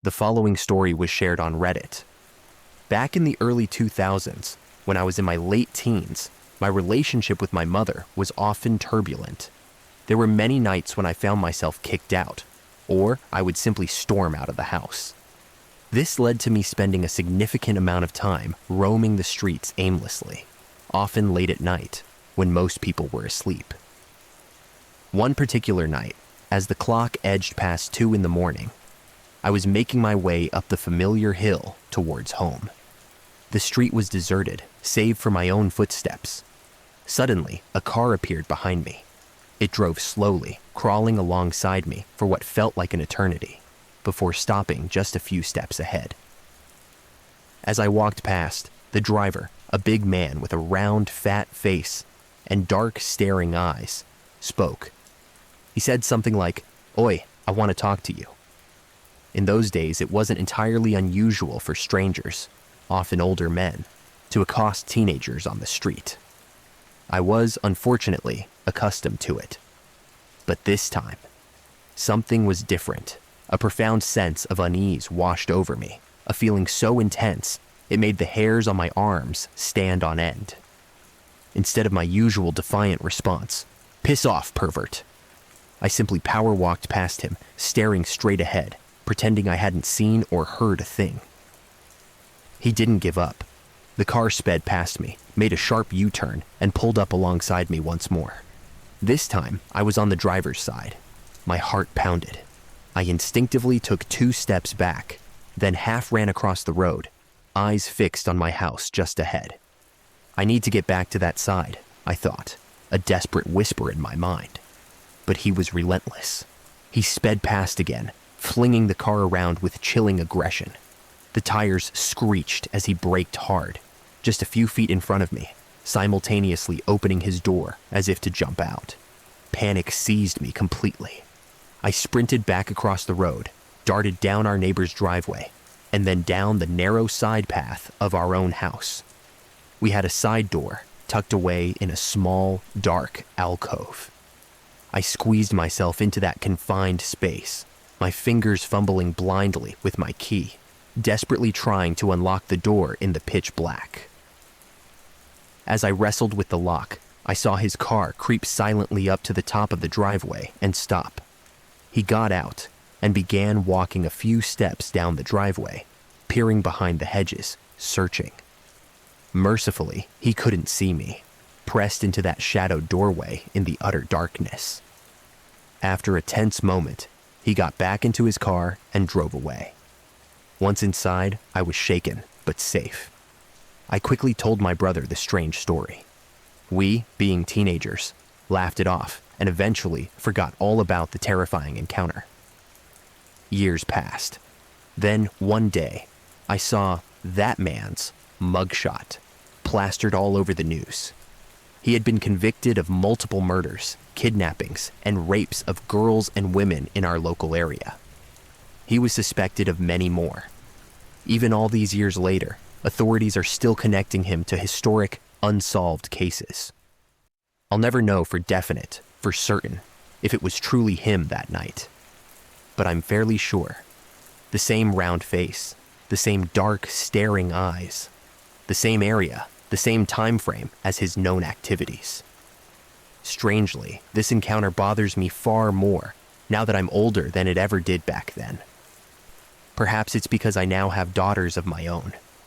The following story was shared on Reddit. Back in the early 2000s, when I was in my late teens, my relationship with my mother was often turbulent. There were many nights when I found myself kicked out, or I would simply storm out of the house. This led to me spending a significant amount of time roaming the streets aimlessly, often late at night, when most people were asleep. One particular night, as the clock edged past 2 in the morning, I was making my way up the familiar hill towards home. The street was deserted, save for my own footsteps. Suddenly, a car appeared behind me. It drove slowly, crawling alongside me for what felt like an eternity, before stopping just a few steps ahead. As I walked past, the driver, a big man with a round, fat face and dark, staring eyes, spoke. He said something like, "Oi, I want to talk to you." In those days, it wasn't entirely unusual for strangers, often older men, to accost teenagers on the street. I was, unfortunately, accustomed to it. But this time, something was different. A profound sense of unease washed over me, a feeling so intense it made the hairs on my arms stand on end. Instead of my usual defiant response, "Piss off, pervert," I simply power walked past him, staring straight ahead, pretending I hadn't seen or heard a thing. He didn't give up. The car sped past me, made a sharp U-turn, and pulled up alongside me once more. This time, I was on the driver's side. My heart pounded. I instinctively took 2 steps back, then half ran across the road, eyes fixed on my house just ahead. I need to get back to that side, I thought, a desperate whisper in my mind. But he was relentless. He sped past again, flinging the car around with chilling aggression. The tires screeched as he braked hard, just a few feet in front of me, simultaneously opening his door as if to jump out. Panic seized me completely. I sprinted back across the road, darted down our neighbor's driveway, and then down the narrow side path of our own house. We had a side door tucked away in a small, dark alcove. I squeezed myself into that confined space, my fingers fumbling blindly with my key, desperately trying to unlock the door in the pitch black. As I wrestled with the lock, I saw his car creep silently up to the top of the driveway and stop. He got out and began walking a few steps down the driveway, peering behind the hedges, searching. Mercifully, he couldn't see me, pressed into that shadowed doorway in the utter darkness. After a tense moment, he got back into his car and drove away. Once inside, I was shaken, but safe. I quickly told my brother the strange story. We, being teenagers, laughed it off and eventually forgot all about the terrifying encounter. Years passed. Then, one day, I saw that man's mugshot plastered all over the news. He had been convicted of multiple murders, kidnappings, and rapes of girls and women in our local area. He was suspected of many more. Even all these years later, authorities are still connecting him to historic, unsolved cases. I'll never know for definite, for certain, if it was truly him that night. But I'm fairly sure. The same round face, the same dark, staring eyes, the same area, the same time frame as his known activities. Strangely, this encounter bothers me far more now that I'm older than it ever did back then. Perhaps it's because I now have daughters of my own,